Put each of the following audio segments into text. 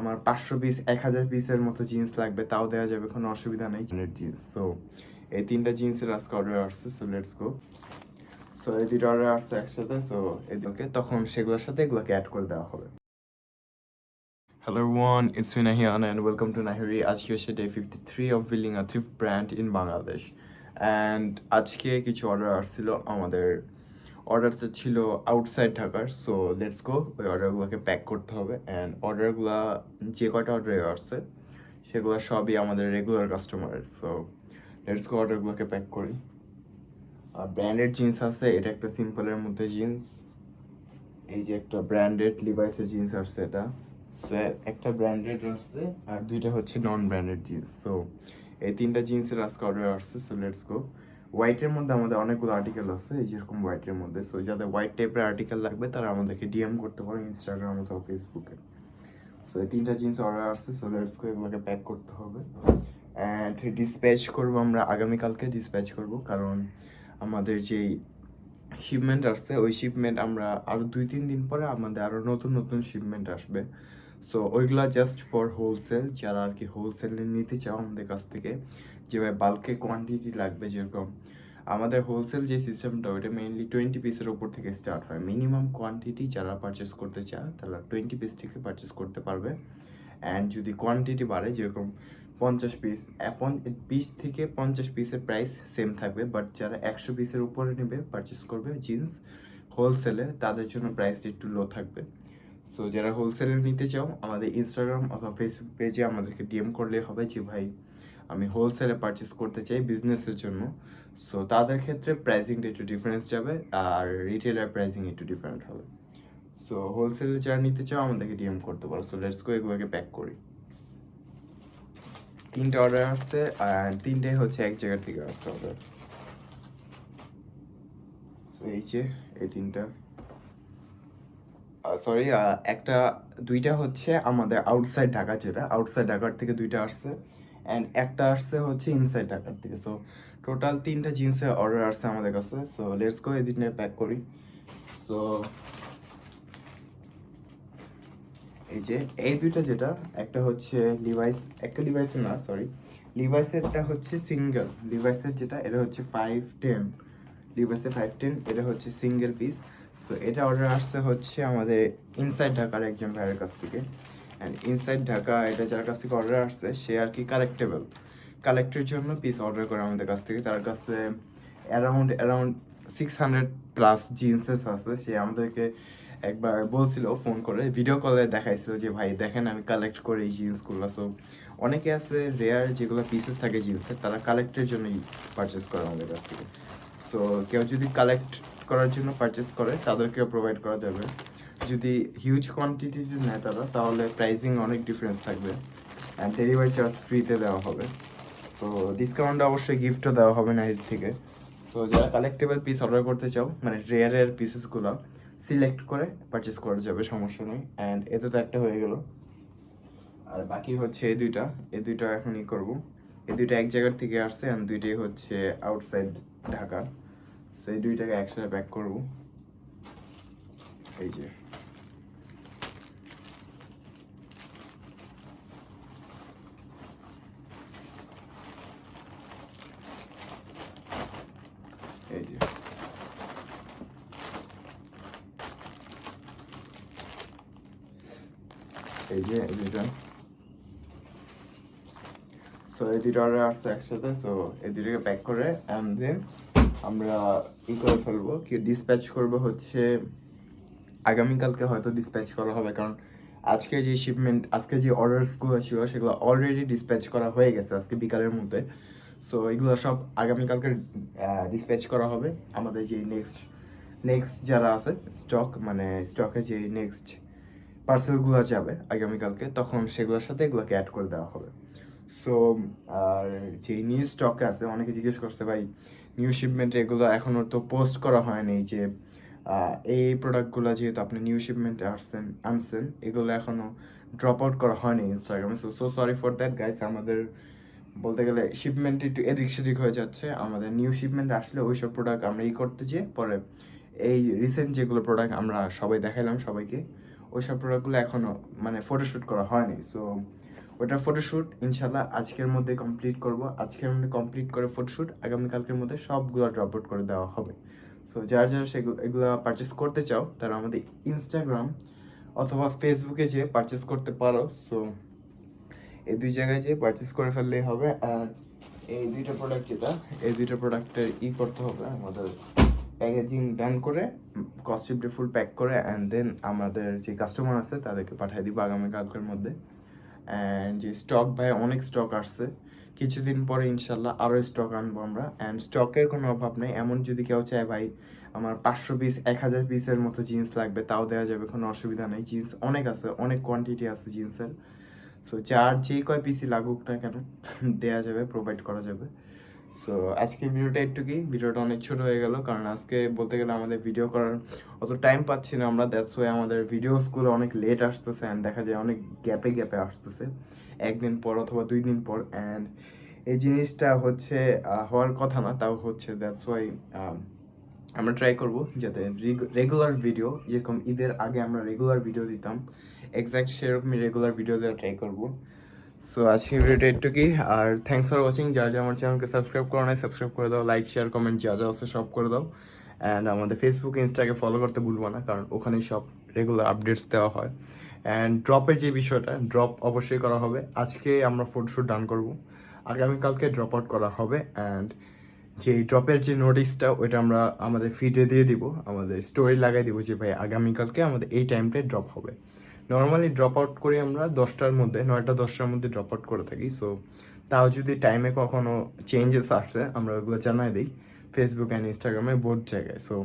আমার 500 পিস 1000 পিসের মতো জিন্স লাগবে, তাও দেওয়া যাবে, কোনো অসুবিধা নেই। জিন্স, সো এই 3টা জিন্সের আজকে অর্ডার আসছে। So let's go. সো এই 2টা অর্ডার আসছে একসাথে। সো এগুলোকে তখন সেগুলোর সাথে এগুলোকে অ্যাড করে দেওয়া হবে। Hello everyone, it's me Nahian and welcome to Nahiri. আজকে হচ্ছে day 53 of building a thrift brand in Bangladesh. And আজকে কিছু অর্ডার আসছিল আমাদের। অর্ডারটা ছিল আউটসাইড ঢাকার। সো লেটস গো, ওই অর্ডারগুলোকে প্যাক করতে হবে। অ্যান্ড অর্ডারগুলো যে কয়টা অর্ডার আসছে সেগুলো সবই আমাদের রেগুলার কাস্টমারের। সো লেটস গো, অর্ডারগুলোকে প্যাক করি। আর ব্র্যান্ডেড জিন্স আছে, এটা একটা সিম্পলের মধ্যে জিন্স। এই যে একটা ব্র্যান্ডেড লিভাইসের জিন্স আসছে এটা। সো একটা ব্র্যান্ডেড আসছে আর 2টা হচ্ছে নন ব্র্যান্ডেড জিন্স। সো এই 3টা জিন্সের আজকে অর্ডার আসছে। So let's go. হোয়াইটের মধ্যে আমাদের অনেকগুলো আর্টিকেল আছে, এই যেরকম হোয়াইটের মধ্যে। সো যাদের হোয়াইট টাইপের আর্টিকেল লাগবে তারা আমাদেরকে ডিএম করতে পারে ইনস্টাগ্রাম অথবা ফেসবুকে। সো এই 3টা জিন্স অর্ডার আসছে। সো লেটস গো, এগুলোকে প্যাক করতে হবে। অ্যান্ড ডিসপ্যাচ করবো আমরা আগামীকালকে ডিসপ্যাচ করব, কারণ আমাদের যেই শিপমেন্ট আসছে ওই শিপমেন্ট আমরা আরও 2-3 দিন পরে আমাদের আরও নতুন নতুন শিপমেন্ট আসবে। সো ওইগুলা জাস্ট ফর হোলসেল, যারা আর কি হোলসেলে নিতে চাও আমাদের কাছ থেকে, যেভাবে বাল্কে কোয়ান্টিটি লাগবে। যেরকম আমাদের হোলসেল যে সিস্টেমটা ওইটা মেইনলি 20 পিসের ওপর থেকে স্টার্ট হয়। মিনিমাম কোয়ান্টিটি যারা পারচেস করতে চায় তারা 20 পিস থেকে পারচেস করতে পারবে। অ্যান্ড যদি কোয়ান্টিটি বাড়ে, যেরকম 50 পিস, 20 থেকে 50 পিসের প্রাইস সেম থাকবে, বাট যারা 100 পিসের উপরে নেবে পারচেস করবে জিন্স হোলসেলে, তাদের জন্য প্রাইসটা একটু লো থাকবে। সো যারা হোলসেলে নিতে চাও আমাদের ইনস্টাগ্রাম অথবা ফেসবুক পেজে আমাদেরকে ডিএম করলে হবে যে ভাই আমি হোলসেলে পারচেস করতে চাই বিজনেসের জন্য। সো তাদের ক্ষেত্রে প্রাইসিংটা একটু ডিফারেন্স যাবে আর রিটেলার প্রাইসিং একটু ডিফারেন্ট হবে। সো হোলসেলে যারা নিতে চাও আমাদেরকে ডিএম করতে পারো। সো লেটস গো, এগুলোকে প্যাক করি। 3টা অর্ডার আসছে আর 3টাই হচ্ছে এক জায়গা থেকে আসছে অর্ডার। সো এই যে এই 3টা, সরি, একটা 2টা হচ্ছে আমাদের আউটসাইড ঢাকা, যেটা আউটসাইড ঢাকার থেকে 2টা আসছে। অ্যান্ড একটা আসছে হচ্ছে ইনসাইড ঢাকার থেকে। সো টোটাল 3টা জিন্সের অর্ডার আসছে আমাদের কাছে। সো লেটস গো, এই 3টা প্যাক করি। সো এই যে এই 2টা, যেটা একটা হচ্ছে লিভাইস, একটা লিভাইসের না, সরি, লিভাইসেরটা হচ্ছে সিঙ্গেল। লিভাইসের যেটা এটা হচ্ছে 510, লিভাইসের 510, এটা হচ্ছে সিঙ্গেল পিস। সো এটা অর্ডার আসছে হচ্ছে আমাদের ইনসাইড ঢাকার একজন ভাইয়ের কাছ থেকে। অ্যান্ড ইনসাইড ঢাকা এটা যার কাছ থেকে অর্ডার আসছে সে আর কি কালেক্টেবল, কালেক্টের জন্য পিস অর্ডার করে আমাদের কাছ থেকে। তার কাছে অ্যারাউন্ড 600 প্লাস জিন্সেস আছে। সে আমাদেরকে একবার বলছিল ফোন করে, ভিডিও কলে দেখাইছিল যে ভাই দেখেন আমি কালেক্ট করি এই জিন্সগুলো। সো অনেকে আছে রেয়ার যেগুলো পিসেস থাকে জিন্সের, তারা কালেক্টের জন্যই পারচেস করে আমাদের কাছ থেকে। সো কেউ যদি কালেক্ট করার জন্য পারচেস করে তাদেরকেও প্রোভাইড করা যাবে। যদি হিউজ কোয়ান্টিটি নেয় তারা, তাহলে প্রাইসিং অনেক ডিফারেন্স থাকবে। অ্যান্ড ডেলিভারি চার্জ ফ্রিতে দেওয়া হবে। সো ডিসকাউন্ট অবশ্যই গিফটও দেওয়া হবে না এর থেকে। সো যারা কালেক্টেবল পিস অর্ডার করতে চাও, মানে রেয়ারের পিসেসগুলো সিলেক্ট করে পারচেস করা যাবে, সমস্যা নেই। অ্যান্ড এতে তো একটা হয়ে গেল, আর বাকি হচ্ছে এই 2টা। এই 2টা এখন ই করবো। এই 2টা এক জায়গার থেকে আসছে অ্যান্ড 2টাই হচ্ছে আউটসাইড ঢাকা। সো এই 2টাকে একসাথে প্যাক করবো। এই যে এই যে এই যে এই 2টা। সো এই 2টা অর্ডার আসছে একসাথে। সো এই 2টাকে প্যাক করে অ্যান্ড দেন আমরা ই করে ফেলবো, কি ডিসপ্যাচ করবো হচ্ছে আগামীকালকে হয়তো ডিসপ্যাচ করা হবে, কারণ আজকে যে শিপমেন্ট, আজকে যে অর্ডারসগুলো ছিল সেগুলো অলরেডি ডিসপ্যাচ করা হয়ে গেছে আজকে বিকালের মধ্যে। সো এগুলো সব আগামীকালকে ডিসপ্যাচ করা হবে। আমাদের যে নেক্সট যারা আছে স্টক, মানে স্টকে যে নেক্সট পার্সেলগুলো যাবে আগামীকালকে, তখন সেগুলোর সাথে এগুলোকে অ্যাড করে দেওয়া হবে। সো আর যে নিউ স্টকে আছে, অনেকে জিজ্ঞেস করছে ভাই নিউ শিপমেন্টে এগুলো এখনও তো পোস্ট করা হয়নি, যে এই প্রোডাক্টগুলো যেহেতু আপনি নিউ শিপমেন্টে আনছেন এগুলো এখনও ড্রপ আউট করা হয়নি ইনস্টাগ্রামে। So sorry for that guys, আমাদের বলতে গেলে শিপমেন্ট একটু এদিক সেদিক হয়ে যাচ্ছে। আমাদের নিউ শিপমেন্ট আসলে ওই সব প্রোডাক্ট আমরা করতে যেয়ে পরে এই রিসেন্ট যেগুলো প্রোডাক্ট আমরা সবাই দেখাইলাম সবাইকে, ওইসব প্রোডাক্টগুলো এখনও মানে ফটোশ্যুট করা হয়নি। সো ওটার ফটোশ্যুট ইনশাল্লাহ আজকের মধ্যে কমপ্লিট করব। আজকের মধ্যে কমপ্লিট করে ফটোশ্যুট আগামীকালকের মধ্যে সবগুলো ড্রপ আউট করে দেওয়া হবে। সো যারা যারা এগুলো পারচেস করতে চাও তারা আমাদের ইনস্টাগ্রাম অথবা ফেসবুকে যেয়ে পারচেস করতে পারো। সো এই দুই জায়গায় যেয়ে পারচেস করে ফেললেই হবে। আর এই দুইটা প্রোডাক্ট এই দুইটা প্রোডাক্টের করতে হবে আমাদের প্যাকেজিং ডান করে কস্টিপটা ফুল প্যাক করে অ্যান্ড দেন আমাদের যে কাস্টমার আছে তাদেরকে পাঠিয়ে দিব আগামীকালকের মধ্যে। অ্যান্ড যে স্টক ভাই অনেক স্টক আসছে, কিছুদিন পরে ইনশাল্লাহ আরও স্টক আনবো আমরা। অ্যান্ড স্টকের কোনো অভাব নেই। এমন যদি কেউ চায় ভাই আমার 500 পিস 1000 পিসের মতো জিন্স লাগবে তাও দেওয়া যাবে, কোনো অসুবিধা নেই। জিন্স অনেক আছে, অনেক কোয়ান্টিটি আছে জিন্সের। সো যার যে কয় পিসই লাগুক না কেন দেওয়া যাবে, প্রোভাইড করা যাবে। সো আজকে ভিডিওটা ভিডিওটা অনেক ছোট হয়ে গেল, কারণ আজকে বলতে গেলে আমাদের ভিডিও করার অত টাইম পাচ্ছি না আমরা। দ্যাটস ওয়াই আমাদের ভিডিওসগুলো অনেক লেট আসতেছে অ্যান্ড দেখা যায় অনেক গ্যাপে আসতেছে, একদিন পর অথবা 2 দিন পর। অ্যান্ড এই জিনিসটা হচ্ছে হওয়ার কথা না, তাও হচ্ছে। দ্যাটস ওয়াই আমরা ট্রাই করব যাতে রেগুলার ভিডিও, যেরকম ঈদের আগে আমরা রেগুলার ভিডিও দিতাম, এক্স্যাক্ট সেরকমই রেগুলার ভিডিও দেওয়ার ট্রাই করবো। সো আজকে ভিডিওটা একটুকুই। আর থ্যাংকস ফর ওয়াচিং। যারা আমার চ্যানেলকে সাবস্ক্রাইব করো নাই সাবস্ক্রাইব করে দাও, লাইক শেয়ার কমেন্ট যা যা আছে সব করে দাও। অ্যান্ড আমাদের ফেসবুক ইনস্টাকে ফলো করতে ভুলবো না, কারণ ওখানেই সব রেগুলার আপডেটস দেওয়া হয়। অ্যান্ড ড্রপের যে বিষয়টা, ড্রপ অবশ্যই করা হবে। আজকে আমরা ফটোশ্যুট ডান করব, আগামীকালকে ড্রপ আউট করা হবে। অ্যান্ড যে ড্রপের যে নোটিশটা ওইটা আমরা আমাদের ফিডে দিয়ে দিব, আমাদের স্টোরি লাগাই দিব যে ভাই আগামীকালকে আমাদের এই টাইমটায় ড্রপ হবে। নর্মালি ড্রপ আউট করি আমরা 10টার মধ্যে, 9টা-10টার মধ্যে ড্রপ আউট করে থাকি। সো তাও যদি টাইমে কখনো চেঞ্জেস আসছে আমরা ওগুলো জানাই দিই ফেসবুক অ্যান্ড ইনস্টাগ্রামে, বোথ জায়গায়। সো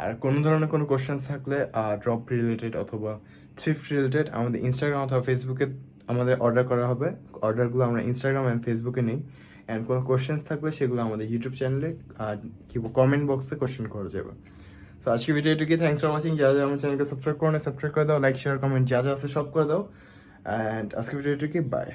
আর কোনো ধরনের কোনো কোশ্চেন থাকলে ড্রপ রিলেটেড অথবা থ্রিফট রিলেটেড আমাদের ইনস্টাগ্রাম অথবা ফেসবুকে আমাদের অর্ডার করা হবে। অর্ডারগুলো আমরা ইনস্টাগ্রাম অ্যান্ড ফেসবুকে নিই। অ্যান্ড কোনো কোশ্চেন্স থাকলে সেগুলো আমাদের ইউটিউব চ্যানেলে কমেন্ট বক্সে কোশ্চেন করা যাবে। সো আজকে ভিডিও এটুকুই। Thanks for watching. যারা আমার চ্যানেলকে সাবস্ক্রাইব করো না সাবস্ক্রাইব করে দাও, লাইক শেয়ার কমেন্ট যা যা আছে সব করে দাও। অ্যান্ড আজকে ভিডিও এটুকুই, বাই।